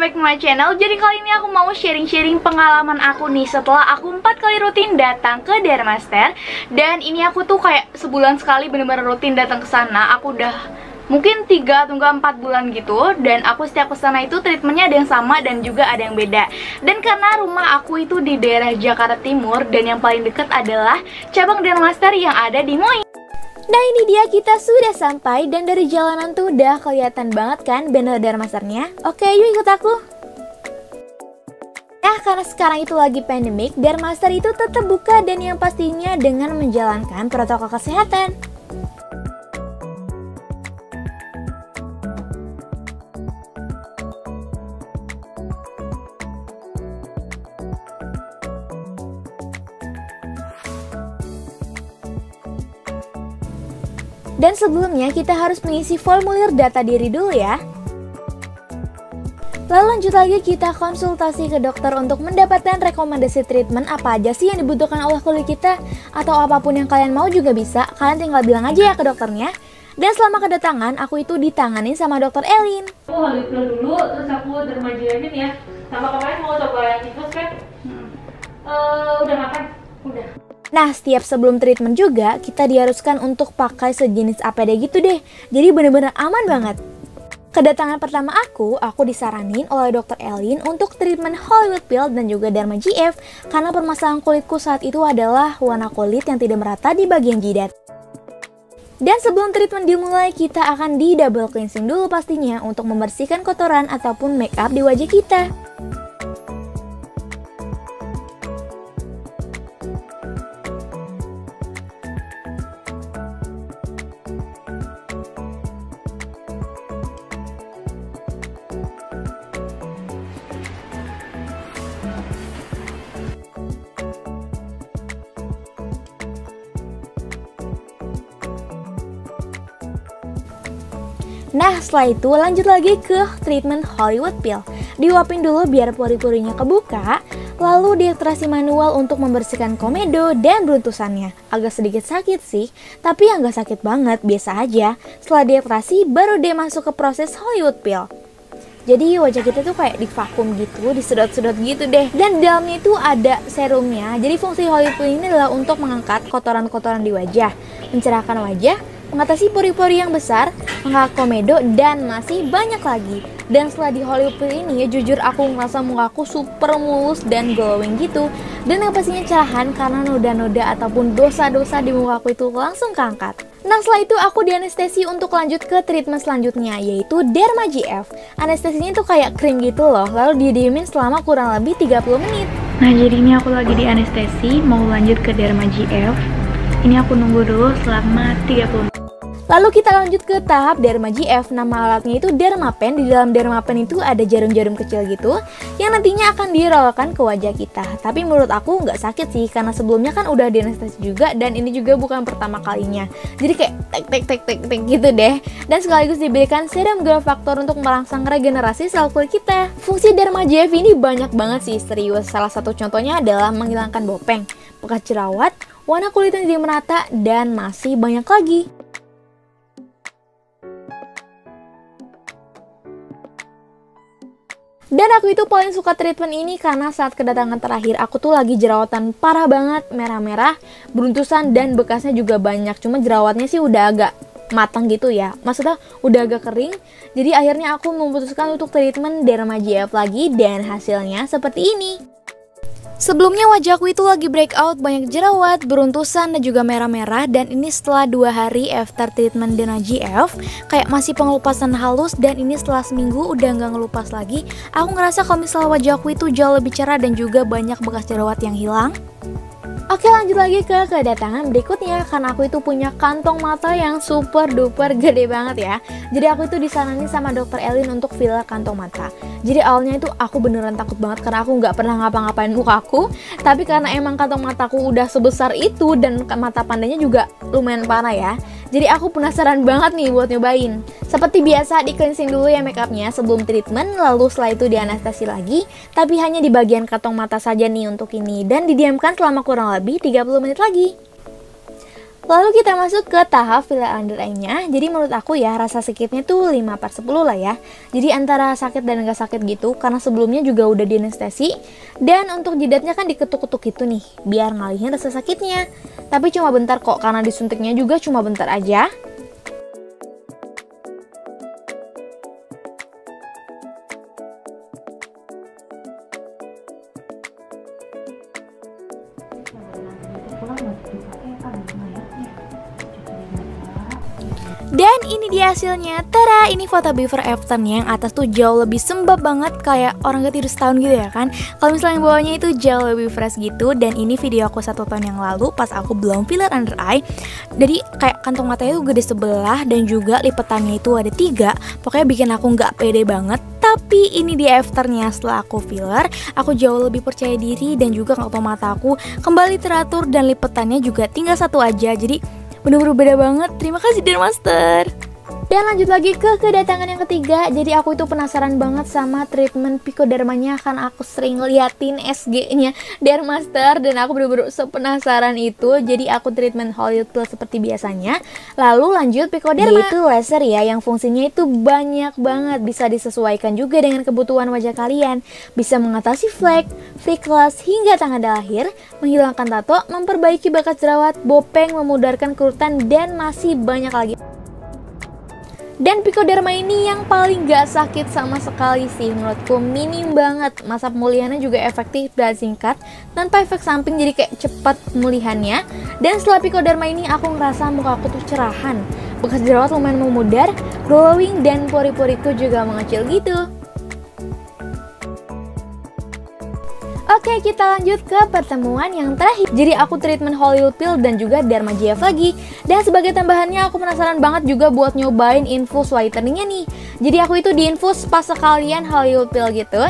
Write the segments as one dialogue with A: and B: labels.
A: back to my channel. Jadi kali ini aku mau sharing-sharing pengalaman aku nih setelah aku 4 kali rutin datang ke Dermaster. Dan ini aku tuh kayak sebulan sekali bener-bener rutin datang ke sana. Aku udah mungkin 3 atau 4 bulan gitu. Dan aku setiap kesana itu treatmentnya ada yang sama dan juga ada yang beda. Dan karena rumah aku itu di daerah Jakarta Timur, dan yang paling deket adalah cabang Dermaster yang ada di Moi. Nah ini dia, kita sudah sampai dan dari jalanan tuh udah kelihatan banget kan banner Dermasternya. Oke, yuk ikut aku. Nah karena sekarang itu lagi pandemik, Dermaster itu tetap buka dan yang pastinya dengan menjalankan protokol kesehatan. Dan sebelumnya kita harus mengisi formulir data diri dulu ya. Lalu lanjut lagi, kita konsultasi ke dokter untuk mendapatkan rekomendasi treatment apa aja sih yang dibutuhkan oleh kulit kita. Atau apapun yang kalian mau juga bisa, kalian tinggal bilang aja ya ke dokternya. Dan selama kedatangan, aku itu ditanganin sama dokter Elin.
B: Aku Hollywood dulu, terus aku dermajiefin ya. Sama kemarin mau coba yang infus kan? Udah makan? Udah.
A: Nah, setiap sebelum treatment juga, kita diharuskan untuk pakai sejenis APD gitu deh. Jadi bener-bener aman banget. Kedatangan pertama aku disaranin oleh dokter Elin untuk treatment Hollywood Peel dan juga Derma GF. Karena permasalahan kulitku saat itu adalah warna kulit yang tidak merata di bagian jidat. Dan sebelum treatment dimulai, kita akan di double cleansing dulu pastinya untuk membersihkan kotoran ataupun make up di wajah kita. Nah setelah itu lanjut lagi ke treatment Hollywood Peel. Diuapin dulu biar pori-porinya kebuka. Lalu diekstraksi manual untuk membersihkan komedo dan beruntusannya. Agak sedikit sakit sih, tapi yang gak sakit banget, biasa aja. Setelah diekstraksi baru dia masuk ke proses Hollywood Peel. Jadi wajah kita tuh kayak divakum gitu, disedot-sedot gitu deh. Dan di dalamnya itu ada serumnya. Jadi fungsi Hollywood Peel ini adalah untuk mengangkat kotoran-kotoran di wajah, mencerahkan wajah, mengatasi pori-pori yang besar, mengangkat komedo, dan masih banyak lagi. Dan setelah di Hollywood Peel ini ya jujur aku ngerasa mukaku super mulus dan glowing gitu. Dan yang pastinya cerahan karena noda-noda ataupun dosa-dosa di mukaku itu langsung keangkat. Nah setelah itu aku dianestesi untuk lanjut ke treatment selanjutnya, yaitu Derma GF. Anestesinya itu kayak krim gitu loh, lalu didiemin selama kurang lebih 30 menit.
C: Nah jadi ini aku lagi di anestesi, mau lanjut ke Derma GF. Ini aku nunggu dulu selama 30 menit.
A: Lalu kita lanjut ke tahap Derma GF. Nama alatnya itu Dermapen. Di dalam Dermapen itu ada jarum-jarum kecil gitu yang nantinya akan dirolkan ke wajah kita. Tapi menurut aku nggak sakit sih, karena sebelumnya kan udah dianestesi juga dan ini juga bukan pertama kalinya. Jadi kayak tek gitu deh. Dan sekaligus diberikan serum growth factor untuk merangsang regenerasi sel kulit kita. Fungsi Derma GF ini banyak banget sih, serius. Salah satu contohnya adalah menghilangkan bopeng, bekas jerawat, warna kulit yang tidak merata, dan masih banyak lagi. Dan aku itu paling suka treatment ini karena saat kedatangan terakhir aku tuh lagi jerawatan parah banget, merah-merah, beruntusan, dan bekasnya juga banyak. Cuma jerawatnya sih udah agak matang gitu ya, maksudnya udah agak kering. Jadi akhirnya aku memutuskan untuk treatment Derma GF lagi dan hasilnya seperti ini. Sebelumnya wajahku itu lagi breakout, banyak jerawat, beruntusan, dan juga merah-merah. Dan ini setelah 2 hari after treatment Derma GF, kayak masih pengelupasan halus. Dan ini setelah seminggu udah nggak ngelupas lagi. Aku ngerasa kalau misalnya wajahku itu jauh lebih cerah dan juga banyak bekas jerawat yang hilang. Oke, lanjut lagi ke kedatangan berikutnya. Karena aku itu punya kantong mata yang super duper gede banget ya. Jadi aku itu disaranin sama dokter Elin untuk filler kantong mata. Jadi awalnya itu aku beneran takut banget karena aku nggak pernah ngapa-ngapain mukaku. Tapi karena emang kantong mataku udah sebesar itu dan mata pandanya juga lumayan parah ya. Jadi aku penasaran banget nih buat nyobain. Seperti biasa di cleansing dulu ya makeupnya sebelum treatment, lalu setelah itu dianestesi lagi. Tapi hanya di bagian kantong mata saja nih untuk ini, dan didiamkan selama kurang lebih 30 menit lagi. Lalu kita masuk ke tahap filler under eye-nya. Jadi menurut aku ya rasa sakitnya tuh 5/10 lah ya. Jadi antara sakit dan gak sakit gitu, karena sebelumnya juga udah di anestesi. Dan untuk jidatnya kan diketuk-ketuk gitu nih, biar ngalihin rasa sakitnya. Tapi cuma bentar kok, karena disuntiknya juga cuma bentar aja. Dan ini dia hasilnya. Tada, ini foto before afternya. Yang atas tuh jauh lebih sembab banget, kayak orang gak tidur setahun gitu ya kan. Kalau misalnya yang bawahnya itu jauh lebih fresh gitu. Dan ini video aku 1 tahun yang lalu pas aku belum filler under eye. Jadi kayak kantong matanya tuh gede sebelah, dan juga lipetannya itu ada 3. Pokoknya bikin aku gak pede banget. Tapi ini di afternya setelah aku filler, aku jauh lebih percaya diri. Dan juga kantong mata aku kembali teratur, dan lipetannya juga tinggal 1 aja. Jadi bener-bener beda banget. Terima kasih Dermaster. Dan lanjut lagi ke kedatangan yang ketiga. Jadi aku itu penasaran banget sama treatment Picodermanya, kan aku sering liatin SG-nya Dermaster dan aku bener-bener sepenasaran itu. Jadi aku treatment Hollywood Plus seperti biasanya. Lalu lanjut Picoderma. Itu laser ya, yang fungsinya itu banyak banget. Bisa disesuaikan juga dengan kebutuhan wajah kalian. Bisa mengatasi flek, freckles, hingga tanda lahir, menghilangkan tato, memperbaiki bakat jerawat, bopeng, memudarkan kerutan, dan masih banyak lagi. Dan Picoderma ini yang paling gak sakit sama sekali sih, menurutku minim banget. Masa pemulihannya juga efektif dan singkat, tanpa efek samping, jadi kayak cepat pemulihannya. Dan setelah Picoderma ini aku ngerasa muka aku tuh cerahan, bekas jerawat lumayan memudar, glowing, dan pori-poriku juga mengecil gitu. Oke, kita lanjut ke pertemuan yang terakhir. Jadi aku treatment Hollywood Peel dan juga Derma GF lagi. Dan sebagai tambahannya aku penasaran banget juga buat nyobain infus whiteningnya nih. Jadi aku itu diinfus pas sekalian Hollywood Peel gitu.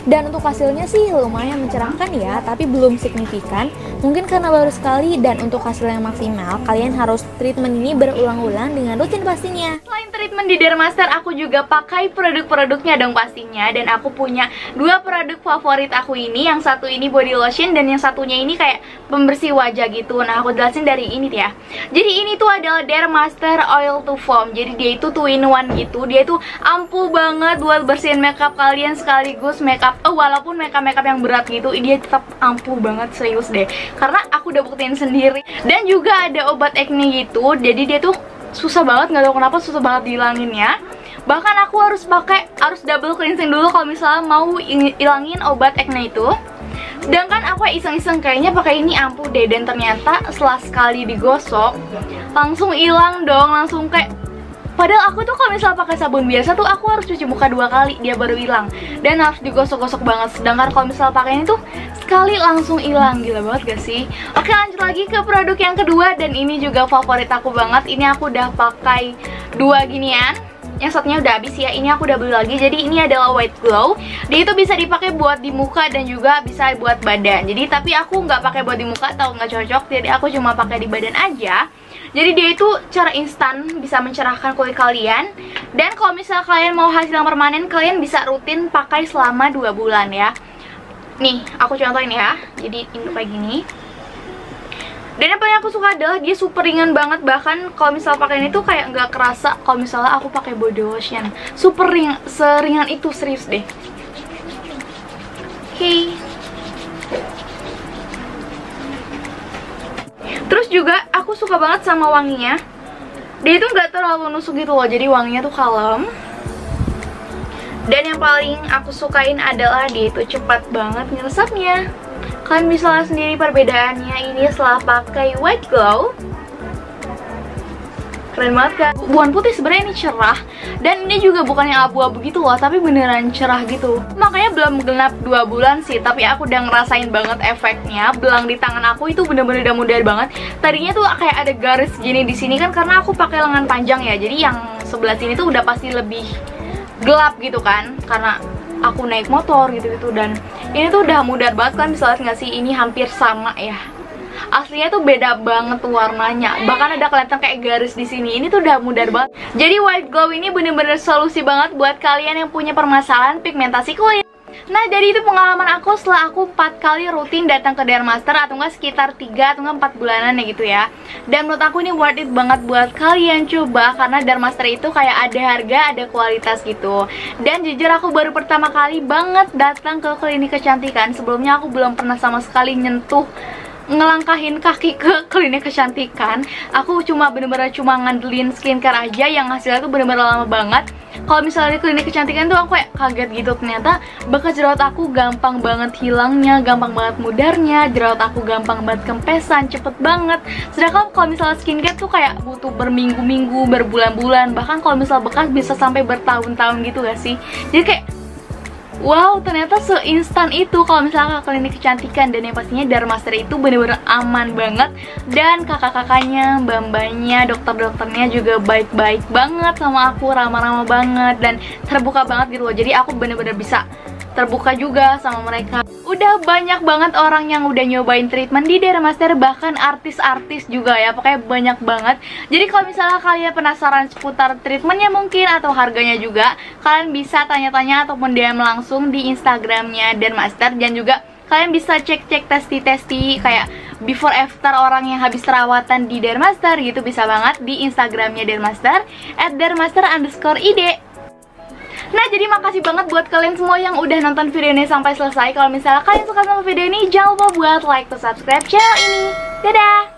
A: Dan untuk hasilnya sih lumayan mencerahkan ya, tapi belum signifikan. Mungkin karena baru sekali, dan untuk hasil yang maksimal, kalian harus treatment ini berulang-ulang dengan rutin pastinya.
C: Selain treatment di Dermaster, aku juga pakai produk-produknya dong pastinya. Dan aku punya 2 produk favorit aku ini. Yang satu ini body lotion, dan yang satunya ini kayak pembersih wajah gitu. Nah, aku jelasin dari ini ya. Jadi ini tuh adalah Dermaster Oil to Foam. Jadi dia itu 2-in-1 gitu. Dia itu ampuh banget buat bersihin makeup kalian sekaligus makeup. Walaupun makeup yang berat gitu, dia tetap ampuh banget, serius deh. Karena aku udah buktiin sendiri. Dan juga ada obat acne gitu. Jadi dia tuh susah banget, nggak tahu kenapa susah banget dihilanginnya. Bahkan aku harus double cleansing dulu kalau misalnya mau ilangin obat acne itu. Sedangkan aku iseng-iseng kayaknya pakai ini ampuh deh, dan ternyata setelah sekali digosok langsung hilang dong, langsung kayak. Padahal aku tuh kalau misalnya pakai sabun biasa tuh aku harus cuci muka 2 kali dia baru hilang, dan harus digosok-gosok banget. Sedangkan kalau misalnya pakai ini tuh sekali langsung hilang, gila banget gak sih? Oke, lanjut lagi ke produk yang kedua, dan ini juga favorit aku banget. Ini aku udah pakai 2 ginian. Yang satunya udah habis ya, ini aku udah beli lagi. Jadi ini adalah White Glow. Dia itu bisa dipakai buat di muka dan juga bisa buat badan. Jadi tapi aku nggak pakai buat di muka, tahu nggak cocok. Jadi aku cuma pakai di badan aja. Jadi dia itu cara instan bisa mencerahkan kulit kalian. Dan kalau misalnya kalian mau hasil yang permanen, kalian bisa rutin pakai selama 2 bulan ya. Nih, aku contohin ya. Jadi ini kayak gini. Dan yang paling aku suka adalah dia super ringan banget. Bahkan kalau misalnya pakai ini tuh kayak nggak kerasa kalau misalnya aku pakai body lotion. Super ringan, seringan itu, serius deh. Oke. Terus juga aku suka banget sama wanginya. Dia itu nggak terlalu nusuk gitu loh, jadi wanginya tuh kalem. Dan yang paling aku sukain adalah dia itu cepat banget ngeresapnya. Kalian bisa lihat sendiri perbedaannya ini setelah pakai White Glow. Keren banget kan? Bukan putih, sebenarnya ini cerah. Dan ini juga bukan yang abu-abu gitu loh, tapi beneran cerah gitu. Makanya belum genap 2 bulan sih, tapi aku udah ngerasain banget efeknya. Belang di tangan aku itu bener-bener udah mudar banget. Tadinya tuh kayak ada garis gini di sini kan, karena aku pakai lengan panjang ya. Jadi yang sebelah sini tuh udah pasti lebih gelap gitu kan, karena aku naik motor gitu-gitu. Dan ini tuh udah mudar banget, kan bisa lihat nggak sih, ini hampir sama ya. Aslinya tuh beda banget warnanya, bahkan ada kelihatan kayak garis di sini. Ini tuh udah mudar banget. Jadi White Glow ini bener-bener solusi banget buat kalian yang punya permasalahan pigmentasi kulit. Nah, jadi itu pengalaman aku setelah aku 4 kali rutin datang ke Dermaster, atau enggak sekitar 3 atau enggak 4 bulanan ya gitu ya. Dan menurut aku ini worth it banget buat kalian coba, karena Dermaster itu kayak ada harga, ada kualitas gitu. Dan jujur aku baru pertama kali banget datang ke klinik kecantikan. Sebelumnya aku belum pernah sama sekali ngelangkahin kaki ke klinik kecantikan. Aku cuma bener-bener ngandelin skincare aja yang hasilnya tuh bener-bener lama banget. Kalau misalnya di klinik kecantikan tuh aku kayak kaget gitu, ternyata bekas jerawat aku gampang banget hilangnya, gampang banget mudarnya, jerawat aku gampang banget kempesan, cepet banget. Sedangkan kalau misalnya skincare tuh kayak butuh berminggu-minggu, berbulan-bulan, bahkan kalau misalnya bekas bisa sampai bertahun-tahun gitu gak sih? Jadi kayak wow, ternyata seinstan itu kalau misalnya ke klinik kecantikan. Dan yang pastinya Dermaster itu bener-bener aman banget. Dan kakak-kakaknya, mbak-mbaknya, dokter-dokternya juga baik-baik banget sama aku, ramah-ramah banget dan terbuka banget gitu loh. Jadi aku bener-bener bisa terbuka juga sama mereka. Udah banyak banget orang yang udah nyobain treatment di Dermaster, bahkan artis-artis juga ya, pokoknya banyak banget. Jadi kalau misalnya kalian penasaran seputar treatmentnya mungkin atau harganya juga, kalian bisa tanya-tanya ataupun DM langsung di Instagramnya Dermaster. Dan juga kalian bisa cek-cek testi-testi kayak before after orang yang habis perawatan di Dermaster gitu, bisa banget di Instagramnya Dermaster @dermaster_id. Nah, jadi makasih banget buat kalian semua yang udah nonton video ini sampai selesai. Kalau misalnya kalian suka sama video ini, jangan lupa buat like atau subscribe channel ini. Dadah!